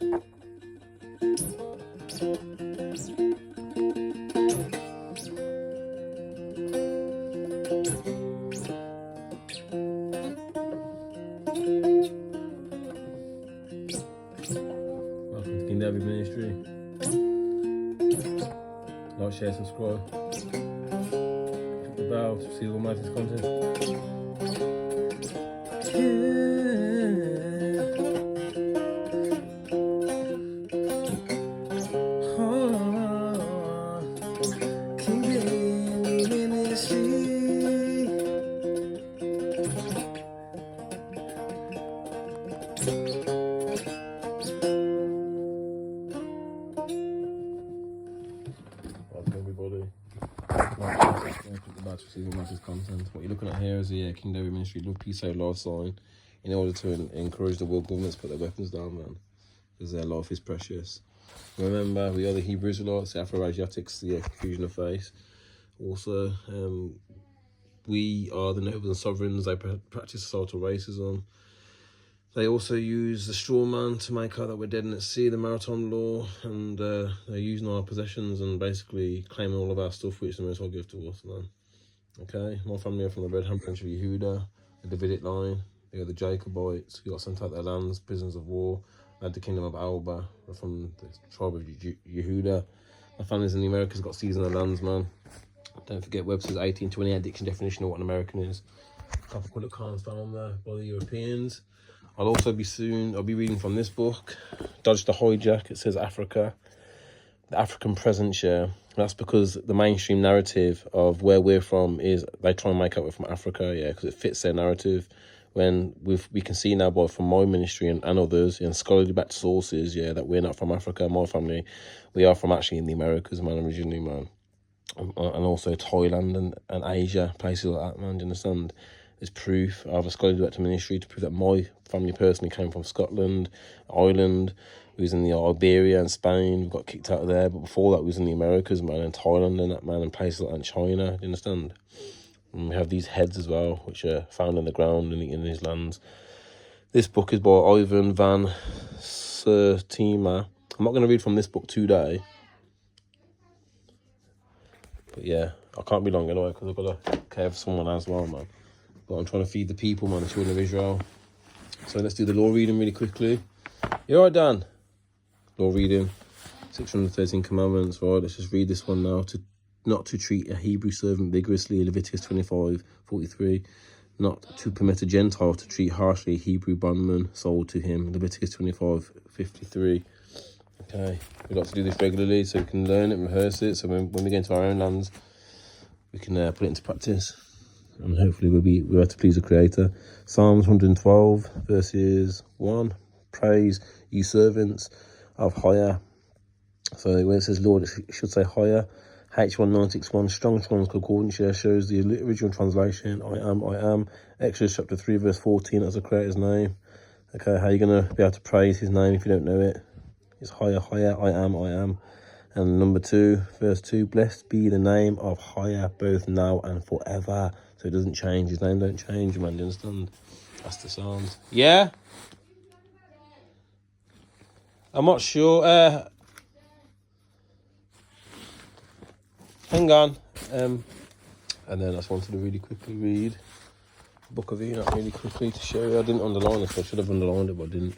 Welcome to King David Ministry. Like, share, subscribe. Click the bell to see all my latest content. King David Ministry. Welcome everybody. Click the bell to see all my latest content. What you're looking at here is the King David Ministry Love, Peace, Out, Life sign, in order to encourage the world governments to put their weapons down, man, because their life is precious. Remember, we are the Hebrew Israelites, the Afro-Asiatics, the confusion of faith. Also, we are the nobles and sovereigns. They practice societal racism. They also use the straw man to make out that we're dead and at sea, the maritime law, and they're using our possessions and basically claiming all of our stuff, which the Most High give to us, man. Okay, my family are from the Red Hand branch of Yehuda, the Davidic line. They are the Jacobites, who got sent out their lands, prisoners of war. They had the kingdom of Alba, we're from the tribe of Yehuda. My family's in the Americas, got seasonal lands, man. Don't forget Webster's 1828 diction definition of what an American is. Couple of cards found there by the Europeans. I'll be reading from this book, Dodge the Hijack. It says Africa, the African presence, yeah. That's because the mainstream narrative of where we're from is they try and make out we're from Africa, yeah, because it fits their narrative. When we can see now from my ministry and others, and scholarly backed sources, yeah, that we're not from Africa. My family, we are from actually in the Americas, man, originally, man. And also Thailand and Asia, places like that, man, do you understand? There's proof. I have a scholarly director ministry to prove that my family personally came from Scotland, Ireland. We was in the Iberia and Spain. We got kicked out of there. But before that, we was in the Americas, man, and Thailand and that, man, and places like that, China. Do you understand? And we have these heads as well, which are found in the ground in these lands. This book is by Ivan van Sertima. I'm not going to read from this book today. But yeah, I can't be long anyway, because I've got to care for someone as well, man. But I'm trying to feed the people, man, the children of Israel. So let's do the law reading really quickly. You all right, Dan? Law reading, 613 commandments. Right, let's just read this one now. Not to treat a Hebrew servant vigorously, Leviticus 25:43. Not to permit a Gentile to treat harshly a Hebrew bondman sold to him, Leviticus 25:53. Okay, we like to do this regularly so we can learn it and rehearse it. So when we get into our own lands, we can put it into practice. And hopefully we'll have to please the Creator. Psalms 112, verses 1. Praise ye servants of Higher. So when it says Lord, it should say Higher. H1961, Strong's Concordance here shows the original translation. I am. Exodus chapter 3, verse 14, as the Creator's name. Okay, how are you going to be able to praise his name if you don't know it? It's Higher, I am. And number 2, verse 2, blessed be the name of Higher, both now and forever. So it doesn't change. His name don't change, man. Do you understand? That's the sound. Yeah? I'm not sure. Hang on. And then I just wanted to really quickly read the Book of Enoch really quickly to show you. I didn't underline it, so I should have underlined it, but I didn't.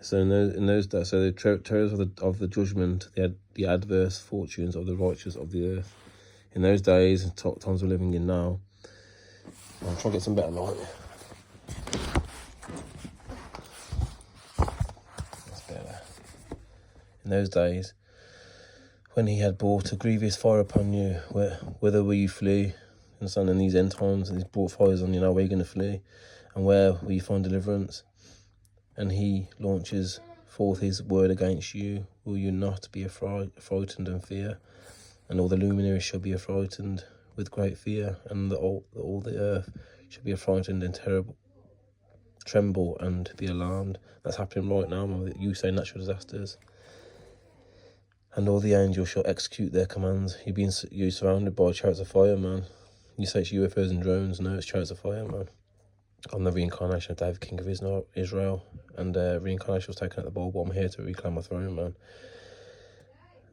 So in those days, so the terrors of the judgment, the adverse fortunes of the righteous of the earth. In those days, times we're living in now, I'm trying to get some better light. That's better. In those days, when he had brought a grievous fire upon you, whither will you flee? And in these end times, and he's brought fires on you, now where are you going to flee? And where will you find deliverance? And he launches forth his word against you. Will you not be frightened and fear? And all the luminaries shall be affrighted with great fear, and all the earth shall be affrighted and tremble and be alarmed. That's happening right now, man. You say natural disasters. And all the angels shall execute their commands. You're surrounded by chariots of fire, man. You say it's UFOs and drones. No, it's chariots of fire, man. on the reincarnation of David, king of Israel, and reincarnation was taken at the bowl, but I'm here to reclaim my throne, man.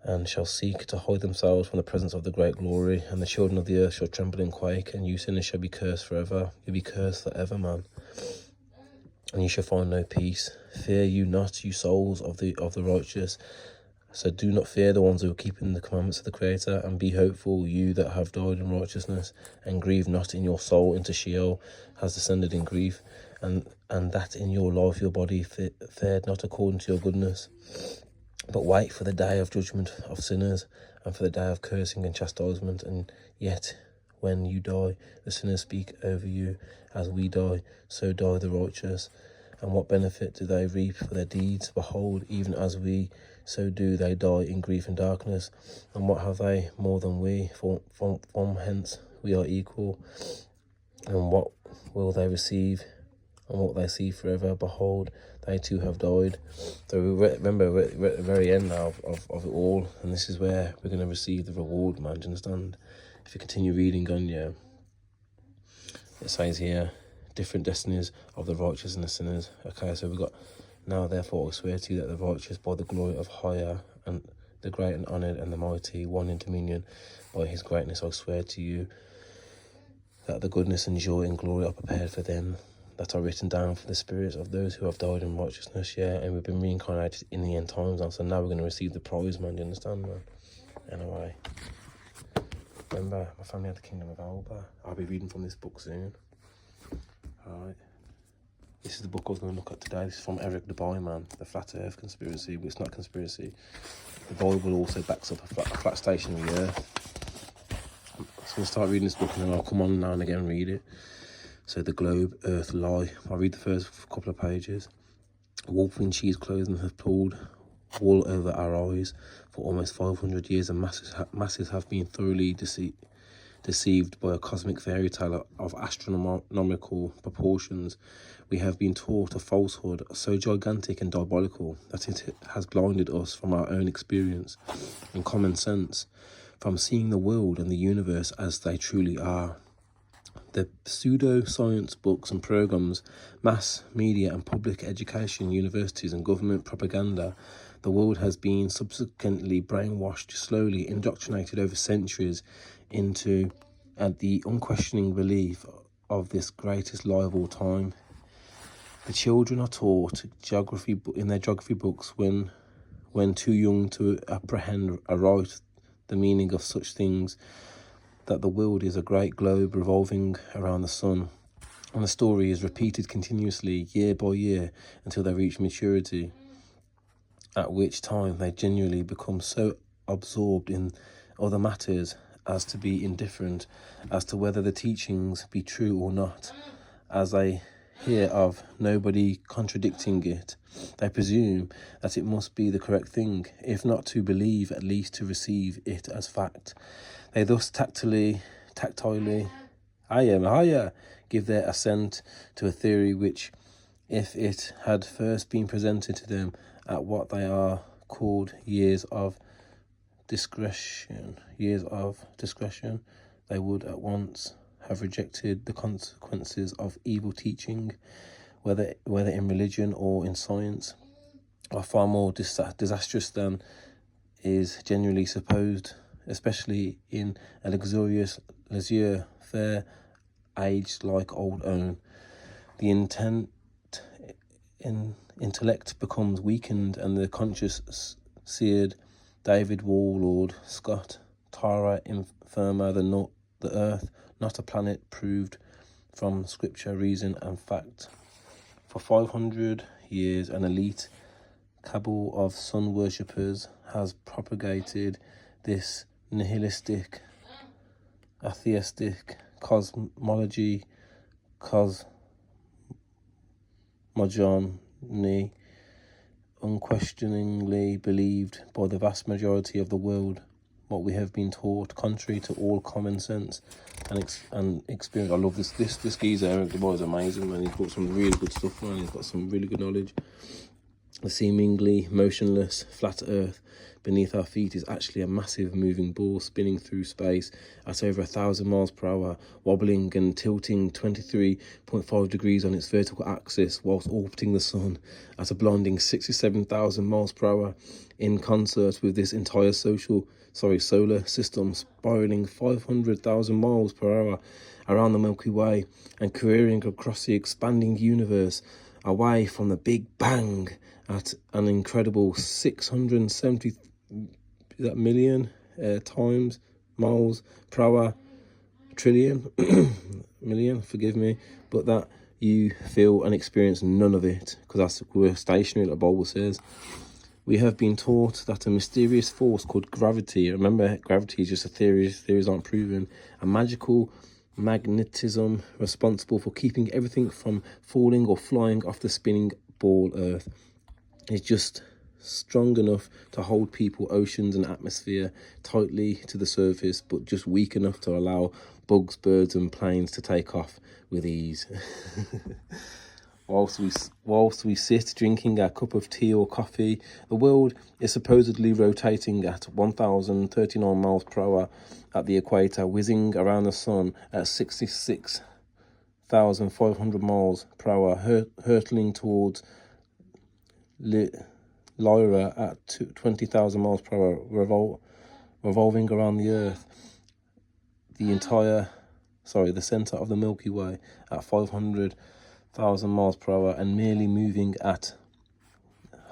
And shall seek to hide themselves from the presence of the great glory, and the children of the earth shall tremble and quake, and you sinners shall be cursed forever. You'll be cursed forever, man. And you shall find no peace. Fear you not, you souls of the righteous. So do not fear the ones who are keeping the commandments of the Creator, and be hopeful, you that have died in righteousness, and grieve not in your soul into Sheol has descended in grief, and that in your life your body fared not according to your goodness. But wait for the day of judgment of sinners, and for the day of cursing and chastisement. And yet, when you die, the sinners speak over you. As we die, so die the righteous. And what benefit do they reap for their deeds? Behold, even as we, so do they die in grief and darkness. And what have they more than we? From hence we are equal. And what will they receive? And what they see forever? Behold, they too have died. So remember, we're at the very end now of it all, and this is where we're going to receive the reward, man. Do you understand? If you continue reading on, yeah, it says here, different destinies of the righteous and the sinners. Okay, so we've got, now therefore I swear to you that the righteous by the glory of higher, and the great and honoured and the mighty, one in dominion, by his greatness I swear to you that the goodness and joy and glory are prepared for them that are written down for the spirits of those who have died in righteousness, yeah, and we've been reincarnated in the end times now, so now we're going to receive the prize, man. Do you understand, man? Anyway, remember, my family had the kingdom of Alba. I'll be reading from this book soon. Alright, this is the book I was going to look at today. This is from Eric Dubai, man, the flat earth conspiracy, but it's not a conspiracy. The Bible also backs up a flat stationary earth. So I'm going to start reading this book, and then I'll come on now and again and read it. So the globe, earth, lie. I'll read the first couple of pages. Wolf in sheep's clothing have pulled wool over our eyes. For almost 500 years, and masses have been thoroughly deceived by a cosmic fairy tale of astronomical proportions. We have been taught a falsehood so gigantic and diabolical that it has blinded us from our own experience and common sense, from seeing the world and the universe as they truly are. The pseudo-science books and programs, mass media and public education, universities and government propaganda, the world has been subsequently brainwashed, slowly indoctrinated over centuries into the unquestioning belief of this greatest lie of all time. The children are taught geography in their geography books when too young to apprehend aright the meaning of such things, that the world is a great globe revolving around the sun, and the story is repeated continuously year by year until they reach maturity, at which time they genuinely become so absorbed in other matters as to be indifferent as to whether the teachings be true or not. As they hear of nobody contradicting it, they presume that it must be the correct thing, if not to believe, at least to receive it as fact. They thus tactilely give their assent to a theory which, if it had first been presented to them at what they are called years of discretion, they would at once have rejected the consequences of evil teaching, whether in religion or in science, are far more disastrous than is generally supposed, especially in a luxurious laissez-faire age like old own. The intellect becomes weakened, and the conscience seared. David Warlord Scott, Terra Infirma, the earth, not a planet, proved from scripture, reason and fact. For 500 years, an elite cabal of sun worshippers has propagated this nihilistic, atheistic cosmology, cosmogony, unquestioningly believed by the vast majority of the world. What we have been taught, contrary to all common sense and experience. I love this geezer, Eric Dubai, is amazing, man. He's got some really good stuff, man. He's got some really good knowledge. The seemingly motionless, flat Earth beneath our feet is actually a massive moving ball spinning through space at over 1,000 miles per hour, wobbling and tilting 23.5 degrees on its vertical axis whilst orbiting the sun at a blinding 67,000 miles per hour, in concert with this entire solar system spiraling 500,000 miles per hour around the Milky Way and careering across the expanding universe away from the Big Bang at an incredible 670 million times miles per hour, trillion million, forgive me, but that you feel and experience none of it, because that's, we're stationary, like the Bible says. We have been taught that a mysterious force called gravity, remember, gravity is just a theory, theories aren't proven, a magical magnetism responsible for keeping everything from falling or flying off the spinning ball Earth, is just strong enough to hold people, oceans and atmosphere tightly to the surface, but just weak enough to allow bugs, birds and planes to take off with ease. Whilst we sit drinking our cup of tea or coffee, the world is supposedly rotating at 1,039 miles per hour at the equator, whizzing around the sun at 66,500 miles per hour, hurtling towards Lyra at 20,000 miles per hour, revolving around the Earth, the centre of the Milky Way at 500,000 miles per hour, and merely moving at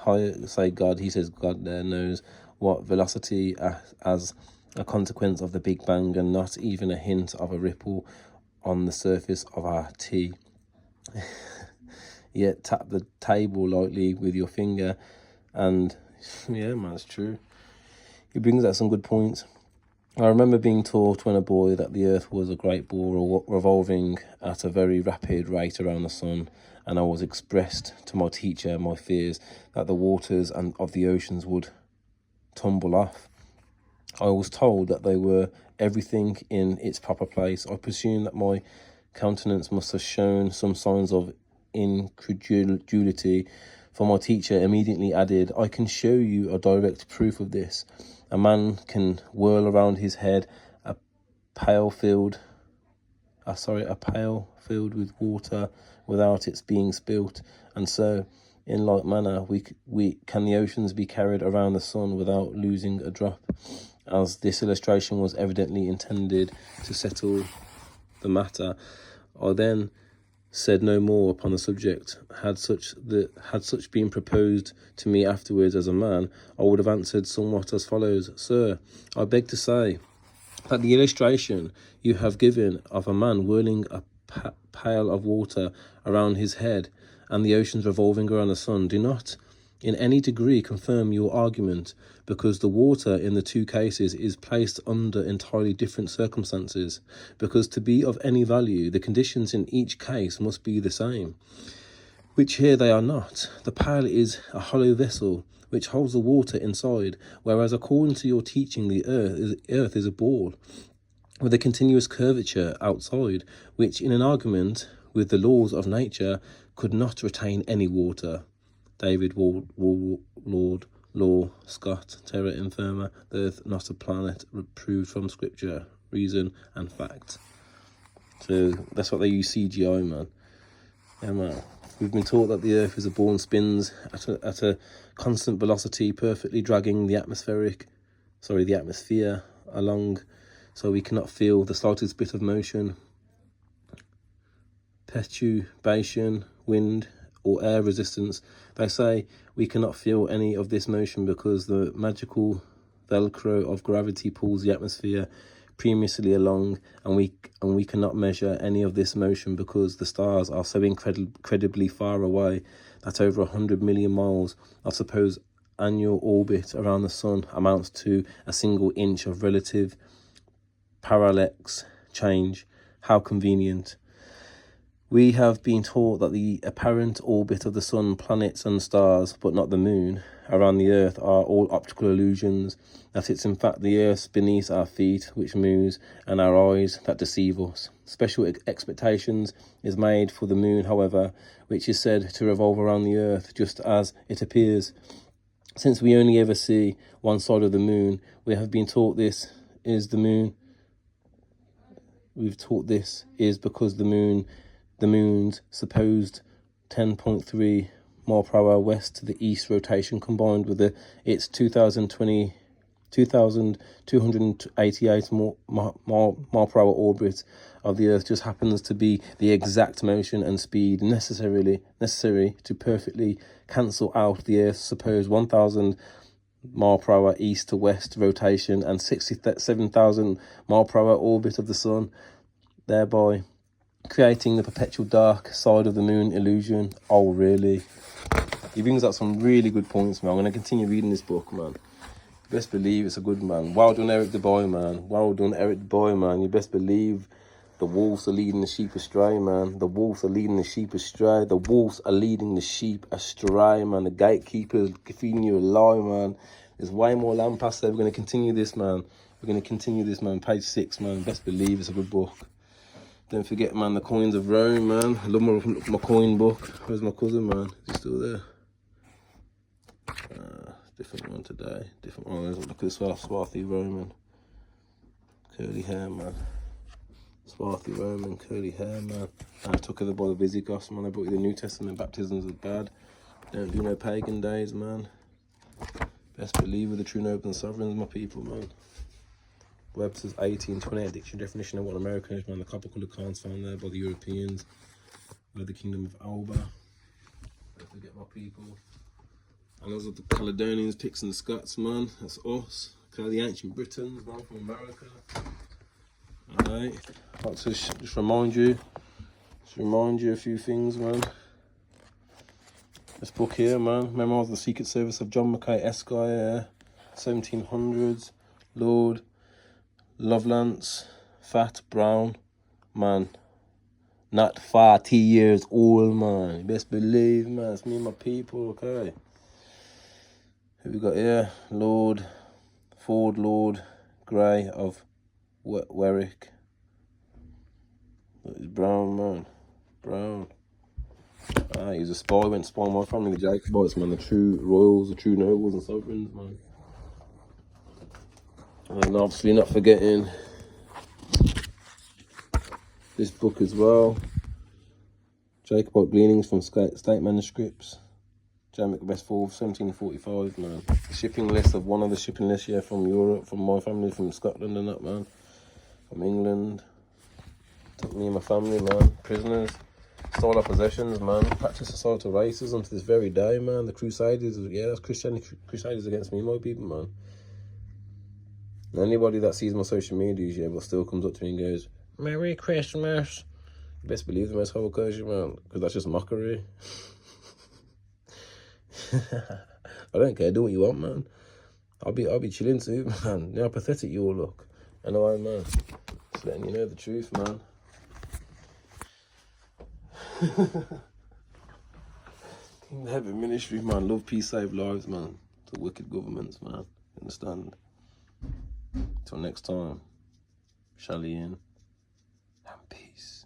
he says God there knows what velocity as a consequence of the Big Bang, and not even a hint of a ripple on the surface of our tea. Yet tap the table lightly with your finger, and yeah, man, it's true. He brings out some good points. I remember being taught when a boy that the Earth was a great ball revolving at a very rapid rate around the sun, and I was expressed to my teacher my fears that the waters of the oceans would tumble off. I was told that they were everything in its proper place. I presume that my countenance must have shown some signs of incredulity, for my teacher immediately added, "I can show you a direct proof of this. A man can whirl around his head a pail filled with water without its being spilt, and so, in like manner, we can the oceans be carried around the sun without losing a drop." As this illustration was evidently intended to settle the matter, I then said no more upon the subject. Had such been proposed to me afterwards as a man, I would have answered somewhat as follows: "Sir, I beg to say that the illustration you have given of a man whirling a pail of water around his head and the oceans revolving around the sun do not in any degree confirm your argument, because the water in the two cases is placed under entirely different circumstances, because to be of any value, the conditions in each case must be the same, which here they are not. The pail is a hollow vessel which holds the water inside, whereas according to your teaching the earth is a ball with a continuous curvature outside, which in an argument with the laws of nature could not retain any water." David Law Scott, Terra Infirma, the Earth not a planet, proved from Scripture, reason and fact. So that's what they use CGI, man. Yeah, man. We've been taught that the Earth is a ball and spins at a constant velocity, perfectly dragging the atmosphere along, so we cannot feel the slightest bit of motion, perturbation, wind, or air resistance. They say we cannot feel any of this motion because the magical velcro of gravity pulls the atmosphere precisely along, and we cannot measure any of this motion because the stars are so incredibly far away that over 100 million miles of supposed annual orbit around the sun amounts to a single inch of relative parallax change. How convenient. We have been taught that the apparent orbit of the sun, planets and stars, but not the moon, around the earth are all optical illusions, that it's in fact the earth beneath our feet which moves, and our eyes that deceive us. Special expectations is made for the moon, however, which is said to revolve around the earth just as it appears. Since we only ever see one side of the moon, we have been taught this is the moon. We've taught this is because the moon's supposed 10.3 mile per hour west to the east rotation, combined with its 2,288 mile per hour orbit of the earth, just happens to be the exact motion and speed necessary to perfectly cancel out the earth's supposed 1,000 mile per hour east to west rotation and 67,000 mile per hour orbit of the sun, thereby creating the perpetual dark side of the moon illusion. Oh, really? He brings up some really good points, man. I'm going to continue reading this book, man. Best believe it's a good man. Well done, Eric the Boy, man. Well done, Eric the Boy, man. You best believe the wolves are leading the sheep astray, man. The wolves are leading the sheep astray. The wolves are leading the sheep astray, man. The gatekeepers feeding you a lie, man. There's way more land past there. We're going to continue this, man. We're going to continue this, man. Page 6, man. Best believe it's a good book. Don't forget, man, the coins of Rome, man. I love my coin book. Where's my cousin, man? Is he still there? Different one today. Different one. Look at this swarthy Roman. Curly hair, man. Swarthy Roman, curly hair, man. I took her by the Visigoths, man. I brought you the New Testament. Baptisms is bad. Don't do no pagan days, man. Best believer, the true nobles and sovereigns, my people, man. Webster's 1828 dictionary definition of what American is, man. The copper colored coins found there by the Europeans, by the kingdom of Alba. Don't forget my people. And those are the Caledonians, Picts and the Scots, man. That's us. Okay, the ancient Britons, man, from America. Alright. I'd like to just remind you a few things, man. This book here, man. Memoirs of the Secret Service of John Mackay, Esquire, 1700s. Lord Lovelace, fat, brown, man. Not 40 years old, man. You best believe, man. It's me and my people, okay? Who we got here? Lord Grey of Warwick. He's brown, man. Brown. He's a spy. Went to spy my family, the Jacobites, man. The true royals, the true nobles and sovereigns, man. And obviously not forgetting this book as well. Jacobite Gleanings from State Manuscripts. Jamek Westfall, 1745, man. The shipping list of one of the shipping lists, yeah, from Europe, from my family, from Scotland and that, man. From England. Took me and my family, man. Prisoners. Stole our possessions, man. Practice societal racism to this very day, man. The Crusaders, yeah, that's Crusaders against me, my people, man. And anybody that sees my social medias, yeah, but still comes up to me and goes, Merry Christmas. You best believe the most whole occasion, man, because that's just mockery. I don't care, do what you want, man. I'll be chilling too, man. You know how pathetic you all look. Anyway, man, just letting you know the truth, man. King Heaven Ministry, man. Love, peace, save lives, man. To wicked governments, man. Understand? Till next time, Shalom and peace.